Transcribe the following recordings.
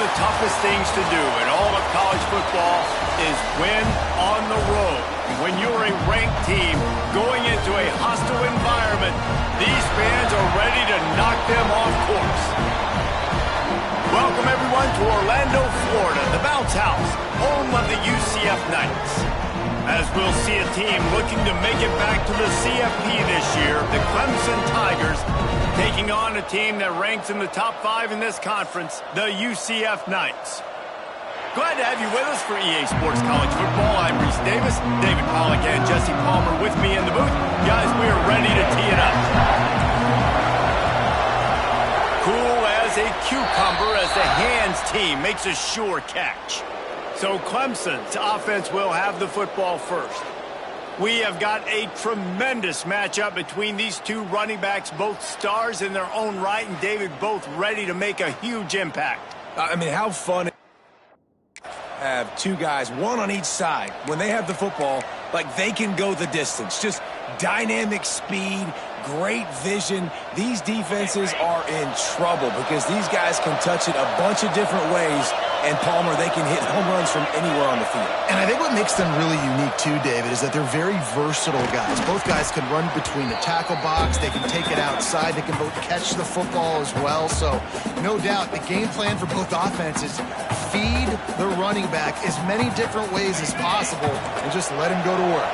the toughest things to do in all of college football is win on the road. When you're a ranked team going into a hostile environment, these fans are ready to knock them off course. Welcome, everyone, to Orlando, Florida, the Bounce House, home of the UCF Knights. As we'll see a team looking to make it back to the CFP this year, the Clemson Tigers, taking on a team that ranks in the top 5 in this conference, the UCF Knights. Glad to have you with us for EA Sports College Football. I'm Reese Davis, David Pollack and Jesse Palmer with me in the booth. Guys, we are ready to tee it up. Cool as a cucumber as the hands team makes a sure catch. So Clemson's offense will have the football first. We have got a tremendous matchup between these two running backs, both stars in their own right, and David, both ready to make a huge impact. I mean, how fun have two guys, one on each side, when they have the football, like they can go the distance. Just dynamic speed, great vision. These defenses are in trouble because these guys can touch it a bunch of different ways. And Palmer, they can hit home runs from anywhere on the field. And I think what makes them really unique too, David, is that they're very versatile guys. Both guys can run between the tackle box. They can take it outside. They can both catch the football as well. So no doubt the game plan for both offenses, feed the running back as many different ways as possible and just let him go to work.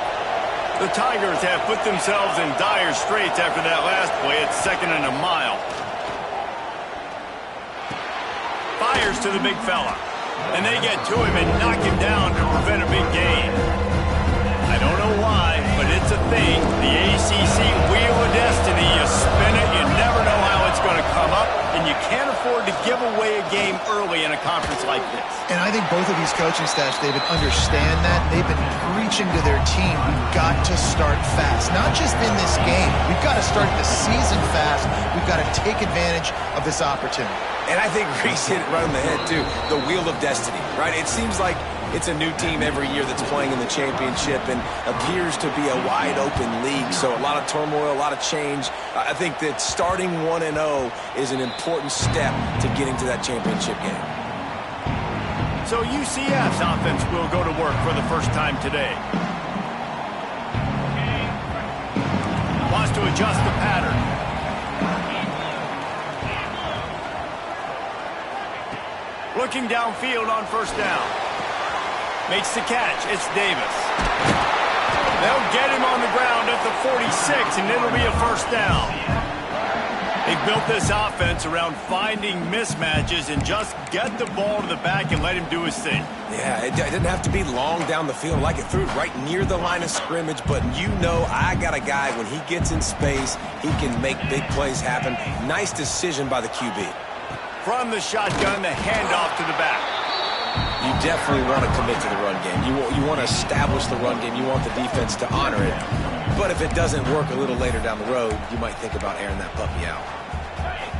The Tigers have put themselves in dire straits after that last play at 2nd and a mile. Fires to the big fella. And they get to him and knock him down to prevent a big gain. I don't know why, but it's a thing. The ACC Wheel of Destiny, you spin it, you never know how it's going to come up, and you can't afford to give away a game early in a conference like this. And I think both of these coaching staffs, David, understand that. They've been preaching to their team, we've got to start fast. Not just in this game. We've got to start the season fast. We've got to take advantage of this opportunity. And I think Reese hit it right on the head, too. The Wheel of Destiny, right? It seems like it's a new team every year that's playing in the championship and appears to be a wide-open league. So a lot of turmoil, a lot of change. I think that starting 1-0 is an important step to getting to that championship game. So UCF's offense will go to work for the first time today. Wants to adjust the pattern. Looking downfield on first down. Makes the catch. It's Davis. They'll get him on the ground at the 46, and it'll be a first down. They built this offense around finding mismatches and just get the ball to the back and let him do his thing. Yeah, it didn't have to be long down the field. Like it threw it right near the line of scrimmage, but you know I got a guy, when he gets in space, he can make big plays happen. Nice decision by the QB. From the shotgun, the handoff to the back. You definitely want to commit to the run game. You want to establish the run game. You want the defense to honor it. But if it doesn't work a little later down the road, you might think about airing that puppy out.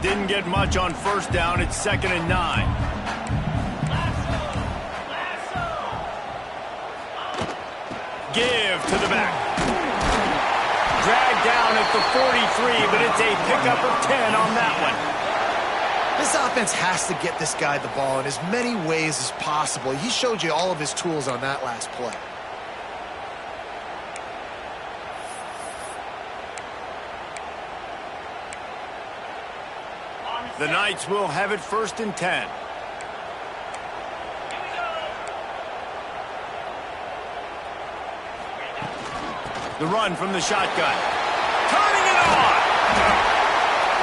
Didn't get much on first down. It's 2nd and 9. Give to the back. Dragged down at the 43, but it's a pickup of 10 on that one. This offense has to get this guy the ball in as many ways as possible. He showed you all of his tools on that last play. The Knights will have it 1st and 10. The run from the shotgun. Turning it on!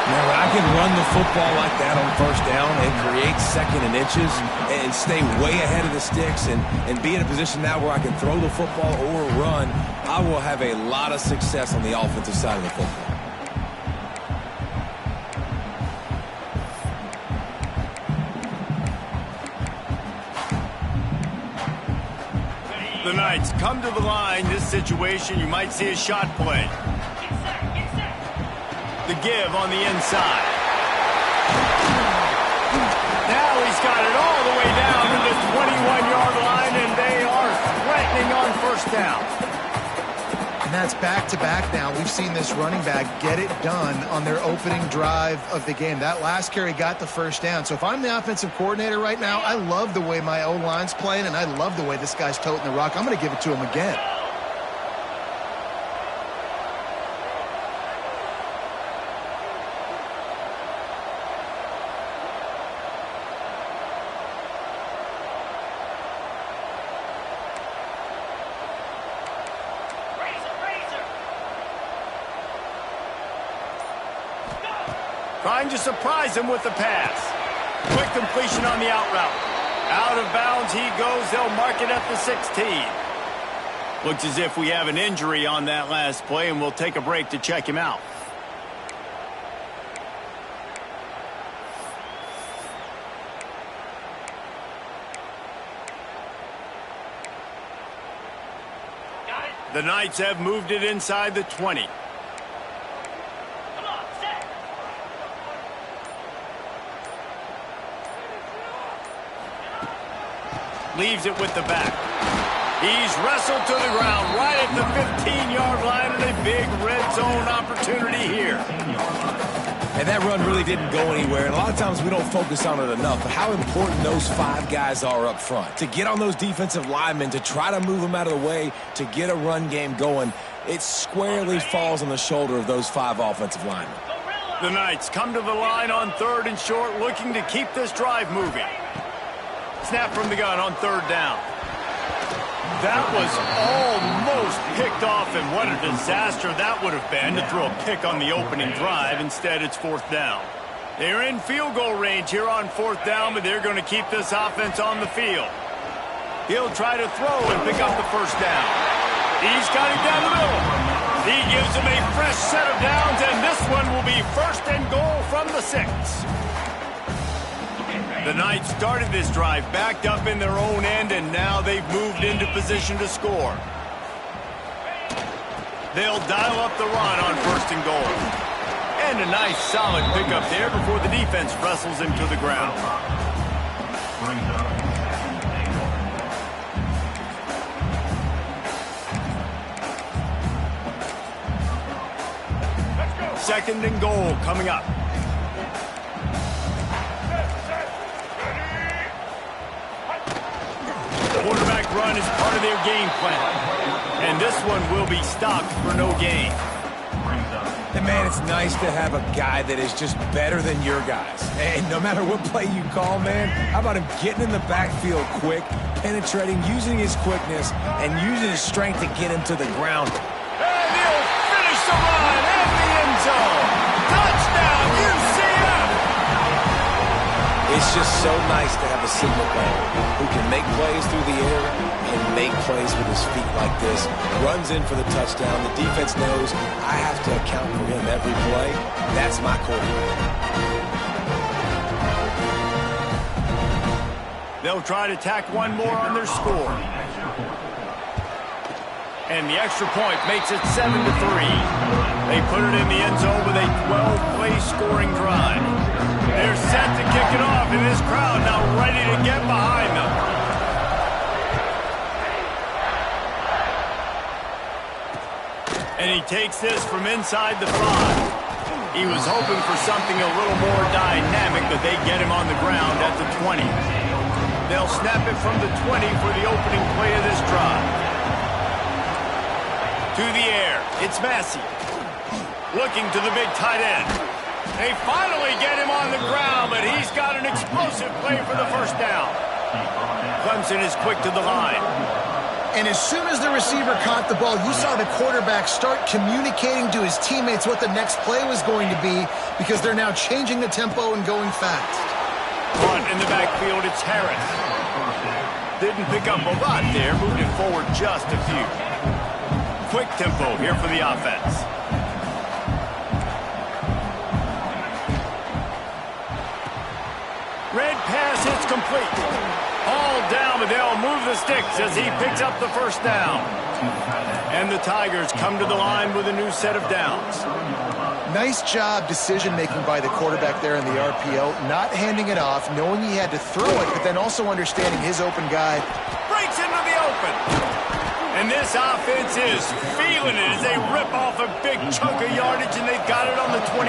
Now, when I can run the football like that on first down and create 2nd and inches and stay way ahead of the sticks and be in a position now where I can throw the football or run, I will have a lot of success on the offensive side of the football. The Knights come to the line. This situation, you might see a shot play. The give on the inside. Now he's got it all the way down to the 21-yard line, and they are threatening on first down. And that's back-to-back now. We've seen this running back get it done on their opening drive of the game. That last carry got the first down. So if I'm the offensive coordinator right now, I love the way my O-line's playing, and I love the way this guy's toting the rock. I'm going to give it to him again. Trying to surprise him with the pass. Quick completion on the out route. Out of bounds he goes. They'll mark it at the 16. Looks as if we have an injury on that last play, and we'll take a break to check him out. The Knights have moved it inside the 20. Leaves it with the back. He's wrestled to the ground right at the 15-yard line, and a big red zone opportunity here. And that run really didn't go anywhere. And a lot of times we don't focus on it enough, but how important those 5 guys are up front. To get on those defensive linemen, to try to move them out of the way, to get a run game going, it squarely falls on the shoulder of those 5 offensive linemen. The Knights come to the line on 3rd and short, looking to keep this drive moving. Snap from the gun on 3rd down. That was almost picked off, and what a disaster that would have been to throw a pick on the opening drive. Instead, it's 4th down. They're in field goal range here on 4th down, but they're going to keep this offense on the field. He'll try to throw and pick up the 1st down. He's got it down the middle. He gives him a fresh set of downs, and this one will be 1st and goal from the 6. The Knights started this drive backed up in their own end, and now they've moved into position to score. They'll dial up the run on 1st and goal. And a nice solid pickup there before the defense wrestles him to the ground. Second and goal coming up. Quarterback run is part of their game plan. And this one will be stopped for no gain. And man, it's nice to have a guy that is just better than your guys. And no matter what play you call, man, how about him getting in the backfield quick, penetrating, using his quickness, and using his strength to get him to the ground. And he'll finish the run at the end zone. Touchdown, UCF! It's just so nice to have a signal player who can make plays through the air and make plays with his feet like this. Runs in for the touchdown. The defense knows I have to account for him every play. That's my quarterback. They'll try to tack one more on their score. And the extra point makes it 7-3. They put it in the end zone with a 12-play scoring drive. They're set to kick it off, and this crowd now ready to get behind them. And he takes this from inside the 5. He was hoping for something a little more dynamic, but they get him on the ground at the 20. They'll snap it from the 20 for the opening play of this drive. To the air, it's Massey. Looking to the big tight end. They finally get him on the ground, but he's got an explosive play for the 1st down. Clemson is quick to the line. And as soon as the receiver caught the ball, you saw the quarterback start communicating to his teammates what the next play was going to be, because they're now changing the tempo and going fast. On in the backfield, it's Harris. Didn't pick up a lot there, moved it forward just a few. Quick tempo here for the offense. Red pass hits complete. All down, but they'll move the sticks as he picks up the 1st down. And the Tigers come to the line with a new set of downs. Nice job decision-making by the quarterback there in the RPO, not handing it off, knowing he had to throw it, but then also understanding his open guy. Breaks into the open. And this offense is feeling it as they rip off a big chunk of yardage, and they've got it on the 22.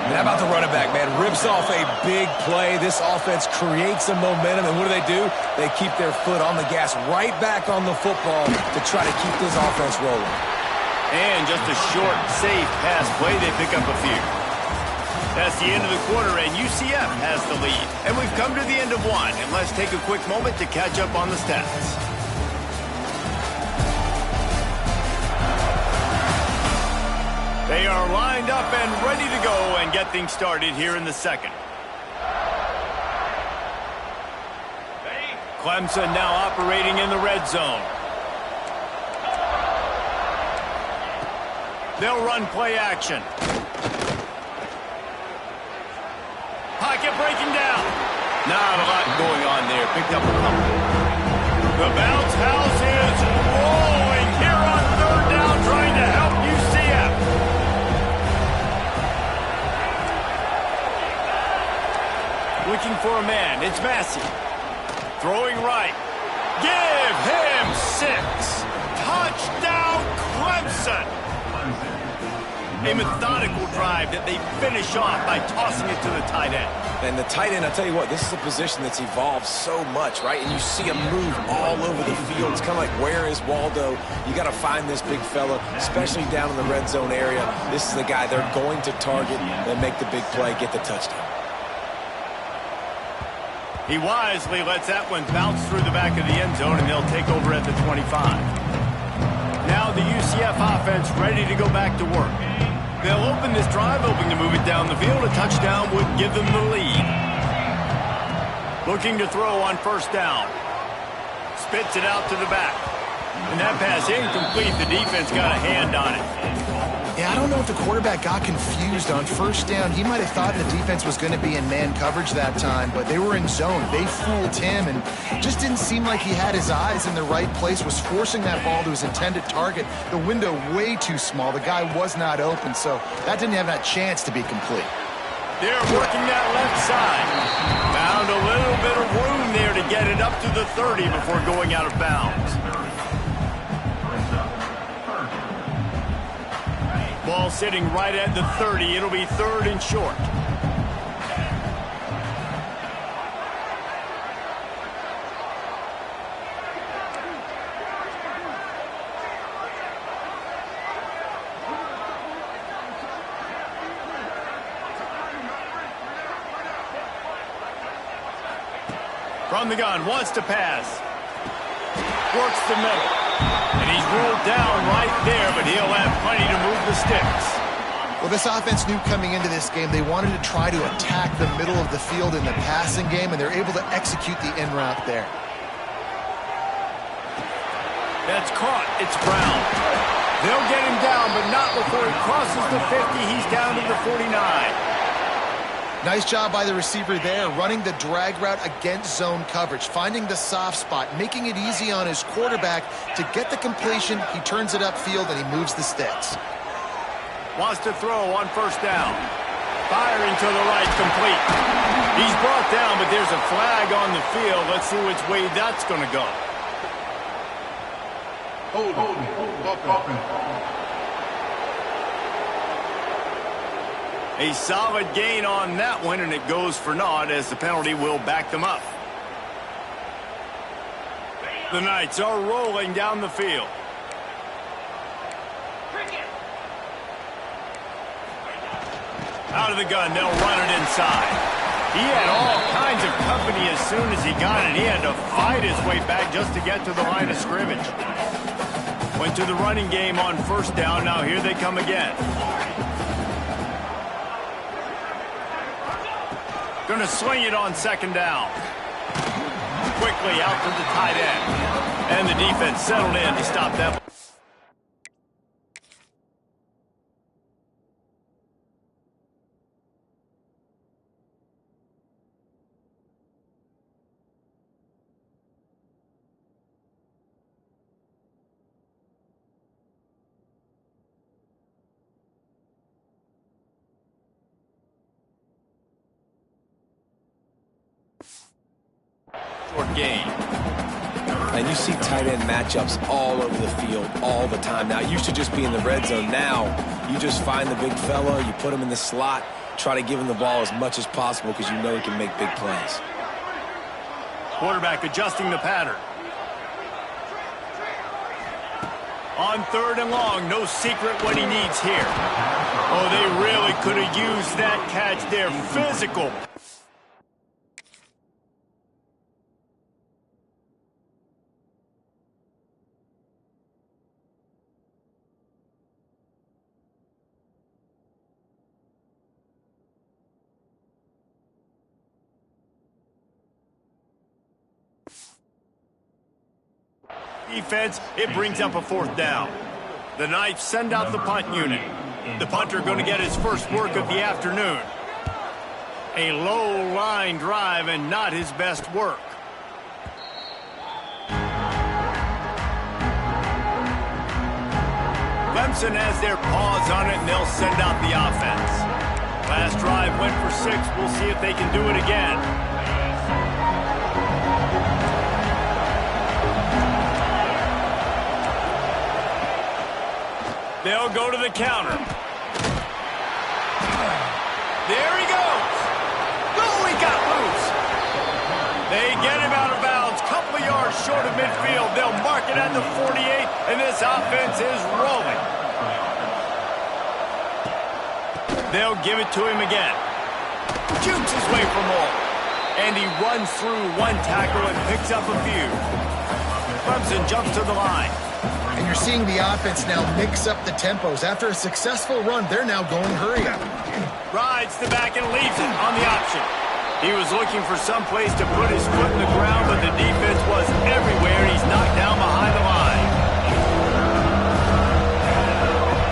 And how about the running back, man? Rips off a big play. This offense creates some momentum, and what do? They keep their foot on the gas right back on the football to try to keep this offense rolling. And just a short, safe pass play, they pick up a few. That's the end of the quarter, and UCF has the lead. And we've come to the end of one, and let's take a quick moment to catch up on the stats. They are lined up and ready to go and get things started here in the second. Clemson now operating in the red zone. They'll run play action. Pocket breaking down. Not a lot going on there. Picked up a couple. The bounce house is rolling here on third down, trying to help UCF. Looking for a man. It's Massey. Throwing right. Give him 6. Touchdown, Clemson. A methodical drive that they finish off by tossing it to the tight end. And the tight end, I tell you what, this is a position that's evolved so much, right? And you see him move all over the field. It's kind of like, where is Waldo? You got to find this big fella, especially down in the red zone area. This is the guy they're going to target and make the big play, get the touchdown. He wisely lets that one bounce through the back of the end zone, and they'll take over at the 25. Now the UCF offense ready to go back to work. They'll open this drive, hoping to move it down the field. A touchdown would give them the lead. Looking to throw on first down. Spits it out to the back. And that pass incomplete. The defense got a hand on it. Yeah, I don't know if the quarterback got confused on first down. He might have thought the defense was going to be in man coverage that time, but they were in zone. They fooled him and just didn't seem like he had his eyes in the right place, was forcing that ball to his intended target. The window way too small. The guy was not open, so that didn't have that chance to be complete. They're working that left side. Found a little bit of room there to get it up to the 30 before going out of bounds. Ball sitting right at the 30. It'll be third and short. From the gun, wants to pass. Works the middle. And he's ruled down right there, but he'll have plenty to move the sticks. Well, this offense knew coming into this game they wanted to try to attack the middle of the field in the passing game, and they're able to execute the in route there. That's caught. It's Brown. They'll get him down, but not before he crosses the 50. He's down to the 49. Nice job by the receiver there, running the drag route against zone coverage, finding the soft spot, making it easy on his quarterback to get the completion. He turns it upfield, and he moves the sticks. Wants to throw on first down. Firing to the right, complete. He's brought down, but there's a flag on the field. Let's see which way that's going to go. Hold. A solid gain on that one, and it goes for naught as the penalty will back them up. The Knights are rolling down the field. Out of the gun, they'll run it inside. He had all kinds of company as soon as he got it. He had to fight his way back just to get to the line of scrimmage. Went to the running game on first down. Now here they come again. Going to sling it on second down. Quickly out to the tight end. And the defense settled in to stop that. Short game. And you see tight end matchups all over the field all the time. Now, it used to just be in the red zone. Now, you just find the big fella, you put him in the slot, try to give him the ball as much as possible because you know he can make big plays. Quarterback adjusting the pattern. On 3rd and long, no secret what he needs here. Oh, they really could have used that catch there. Physical. Defense, it brings up a 4th down. The Knights send out the punt unit. The punter going to get his first work of the afternoon. A low line drive and not his best work. Clemson has their paws on it and they'll send out the offense. Last drive went for 6. We'll see if they can do it again. They'll go to the counter. There he goes. Oh, he got loose. They get him out of bounds. Couple of yards short of midfield. They'll mark it at the 48, and this offense is rolling. They'll give it to him again. Jukes his way for more. And he runs through one tackle and picks up a few. Clemson jumps to the line. And you're seeing the offense now mix up the tempos. After a successful run, they're now going hurry up. Rides the back and leaves it on the option. He was looking for some place to put his foot in the ground, but the defense was everywhere. He's knocked down behind the line.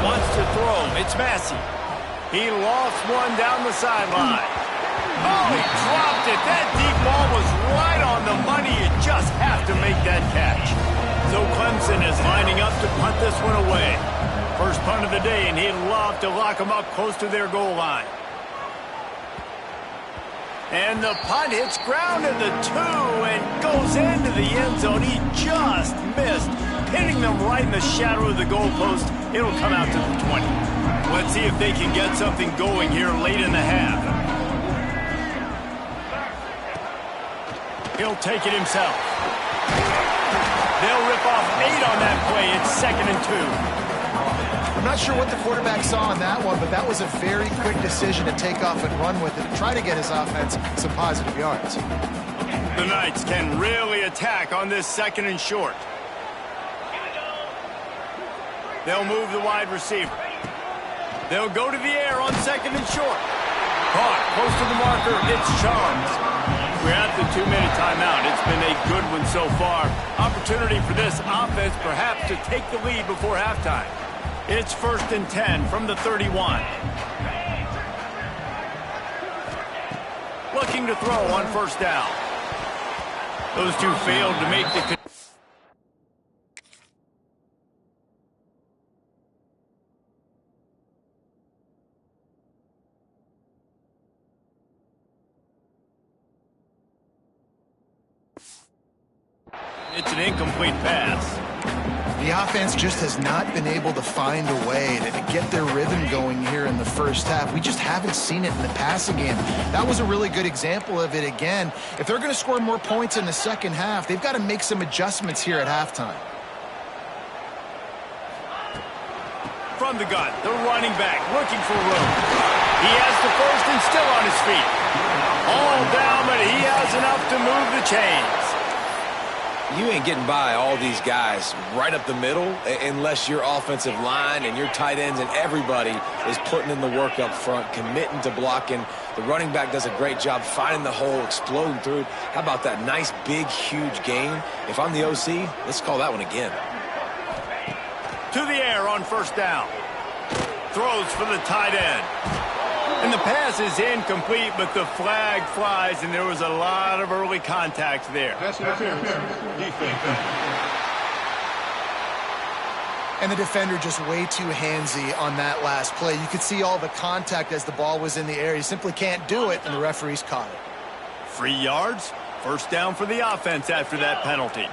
Wants to throw. It's Massey. He lost one down the sideline. Oh, he dropped it. That deep ball was right on the money. You just have to make that catch. So Clemson is lining up to punt this one away. First punt of the day, and he'd love to lock them up close to their goal line. And the punt hits ground at the 2 and goes into the end zone. He just missed, hitting them right in the shadow of the goalpost. It'll come out to the 20. Let's see if they can get something going here late in the half. He'll take it himself. They'll rip off 8 on that play. It's 2nd and 2. I'm not sure what the quarterback saw on that one, but that was a very quick decision to take off and run with it and try to get his offense some positive yards. The Knights can really attack on this 2nd and short. They'll move the wide receiver. They'll go to the air on 2nd and short. Caught close to the marker. It's Charles. We're at the 2-minute timeout. It's been a good one so far. Opportunity for this offense perhaps to take the lead before halftime. It's 1st and 10 from the 31. Looking to throw on 1st down. Those two failed to make the... It's an incomplete pass. The offense just has not been able to find a way to get their rhythm going here in the first half. We just haven't seen it in the passing game. That was a really good example of it again. If they're going to score more points in the second half, they've got to make some adjustments here at halftime. From the gun, the running back looking for room. He has the first and still on his feet. All down, but he has enough to move the chains. You ain't getting by all these guys right up the middle unless your offensive line and your tight ends and everybody is putting in the work up front, committing to blocking. The running back does a great job finding the hole, exploding through. How about that nice, big, huge gain? If I'm the OC, let's call that one again. To the air on 1st down. Throws for the tight end. And the pass is incomplete, but the flag flies, and there was a lot of early contact there. And the defender just way too handsy on that last play. You could see all the contact as the ball was in the air. He simply can't do it, and the referees caught it. 3 yards. 1st down for the offense after that penalty.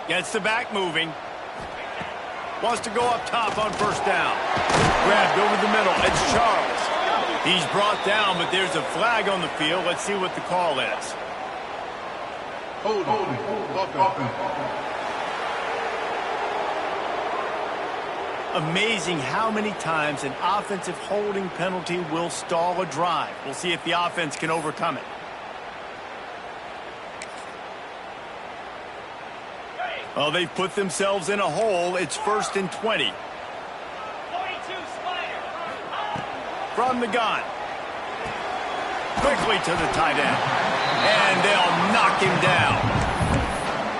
Gets the back moving. Wants to go up top on first down. Grabbed over the middle. It's Charles. He's brought down, but there's a flag on the field. Let's see what the call is. Amazing how many times an offensive holding penalty will stall a drive. We'll see if the offense can overcome it. Well, they've put themselves in a hole. It's 1st and 20. From the gun. Quickly to the tight end. And they'll knock him down.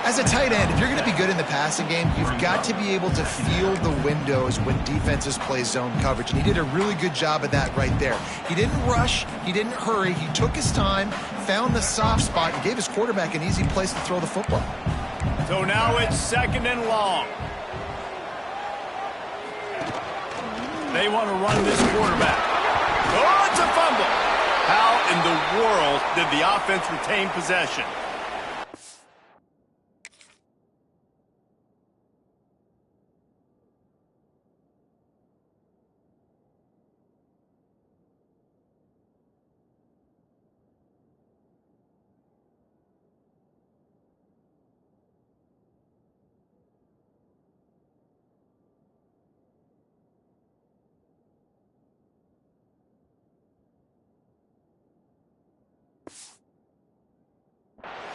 As a tight end, if you're going to be good in the passing game, you've got to be able to feel the windows when defenses play zone coverage. And he did a really good job of that right there. He didn't rush. He didn't hurry. He took his time, found the soft spot, and gave his quarterback an easy place to throw the football. So now it's 2nd and long. They want to run this quarterback. Oh, it's a fumble. How in the world did the offense retain possession?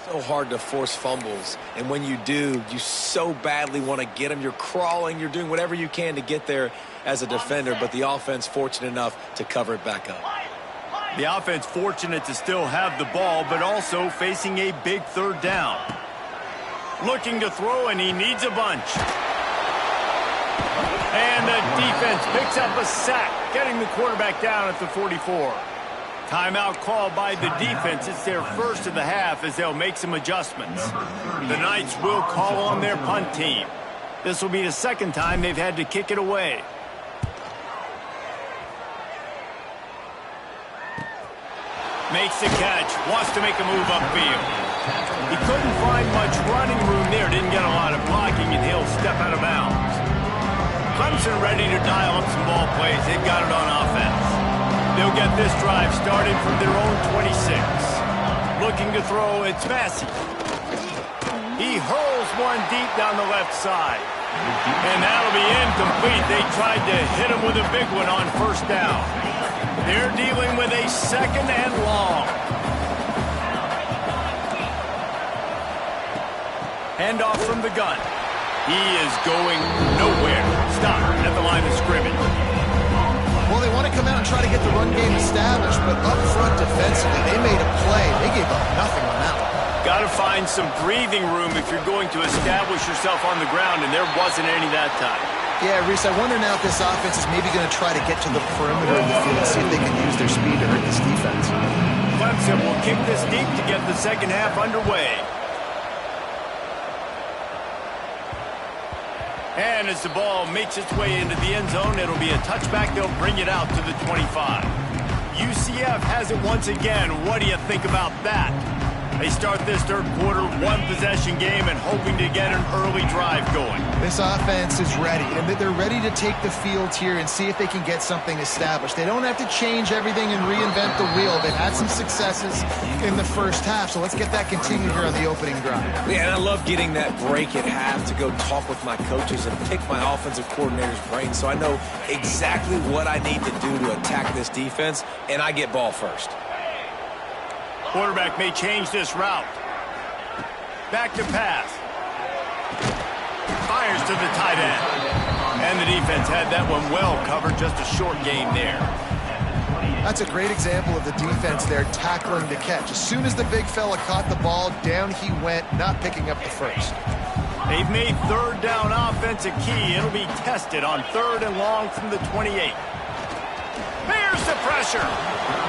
So hard to force fumbles, and when you do, you so badly want to get them. You're crawling, you're doing whatever you can to get there as a defender, but the offense fortunate enough to cover it back up. The offense fortunate to still have the ball, but also facing a big 3rd down. Looking to throw, and he needs a bunch. And the defense picks up a sack, getting the quarterback down at the 44. Timeout called by the defense. It's their first of the half as they'll make some adjustments. The Knights will call on their punt team. This will be the 2nd time they've had to kick it away. Makes the catch. Wants to make a move upfield. He couldn't find much running room there. Didn't get a lot of blocking, and he'll step out of bounds. Clemson ready to dial up some ball plays. They've got it on offense. They'll get this drive started from their own 26. Looking to throw, it's Massey. He hurls one deep down the left side. And that'll be incomplete. They tried to hit him with a big one on first down. They're dealing with a 2nd and long. Handoff from the gun. He is going nowhere. Stop at the line of scrimmage. Well, they want to come out and try to get the run game established, but up front defensively, they made a play. They gave up nothing on that one. Got to find some breathing room if you're going to establish yourself on the ground, and there wasn't any that time. Yeah, Reese, I wonder now if this offense is maybe going to try to get to the perimeter of the field and see if they can use their speed to hurt this defense. Clemson will kick this deep to get the 2nd half underway. And as the ball makes its way into the end zone, it'll be a touchback. They'll bring it out to the 25. UCF has it once again. What do you think about that? They start this 3rd quarter, 1-possession game, and hoping to get an early drive going. This offense is ready, and they're ready to take the field here and see if they can get something established. They don't have to change everything and reinvent the wheel. They've had some successes in the first half, so let's get that continued here on the opening drive. Yeah, and I love getting that break at half to go talk with my coaches and pick my offensive coordinator's brain so I know exactly what I need to do to attack this defense, and I get ball first. Quarterback may change this route. Back to pass. Fires to the tight end. And the defense had that one well covered. Just a short gain there. That's a great example of the defense there tackling the catch. As soon as the big fella caught the ball, down he went, not picking up the first. They've made 3rd down offense a key. It'll be tested on 3rd and long from the 28. There's the pressure.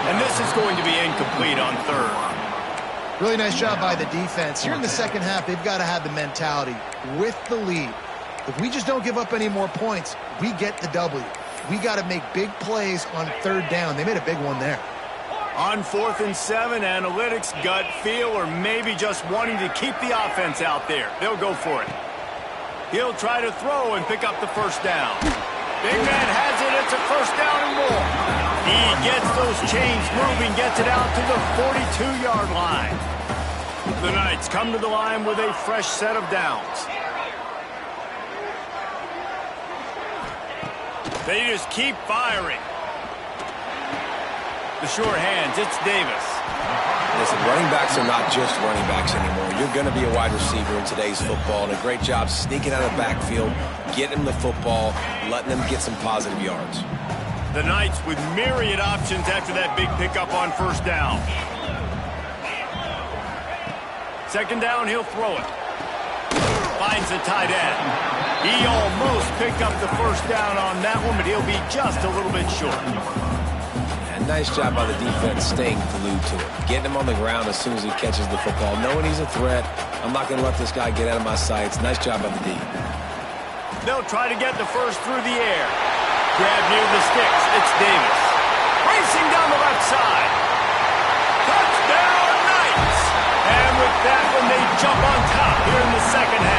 And this is going to be incomplete on 3rd. Really nice job by the defense. Here in the 2nd half, they've got to have the mentality with the lead. If we just don't give up any more points, we get the W. We got to make big plays on 3rd down. They made a big one there. On 4th and 7, analytics, gut feel, or maybe just wanting to keep the offense out there. They'll go for it. He'll try to throw and pick up the first down. Big man has it. It's a first down and more. He gets those chains moving, gets it out to the 42-yard line. The Knights come to the line with a fresh set of downs. They just keep firing. The short hands, it's Davis. Listen, running backs are not just running backs anymore. You're going to be a wide receiver in today's football, and a great job sneaking out of the backfield, getting them the football, letting them get some positive yards. The Knights with myriad options after that big pickup on first down. Second down, he'll throw it. Finds the tight end. He almost picked up the first down on that one, but he'll be just a little bit short. And nice job by the defense staying glued to it. Getting him on the ground as soon as he catches the football. Knowing he's a threat, I'm not going to let this guy get out of my sights. Nice job by the D. They'll try to get the first through the air. Grab near the sticks. It's Davis. Racing down the left side. Touchdown, Knights! And with that one, they jump on top here in the second half.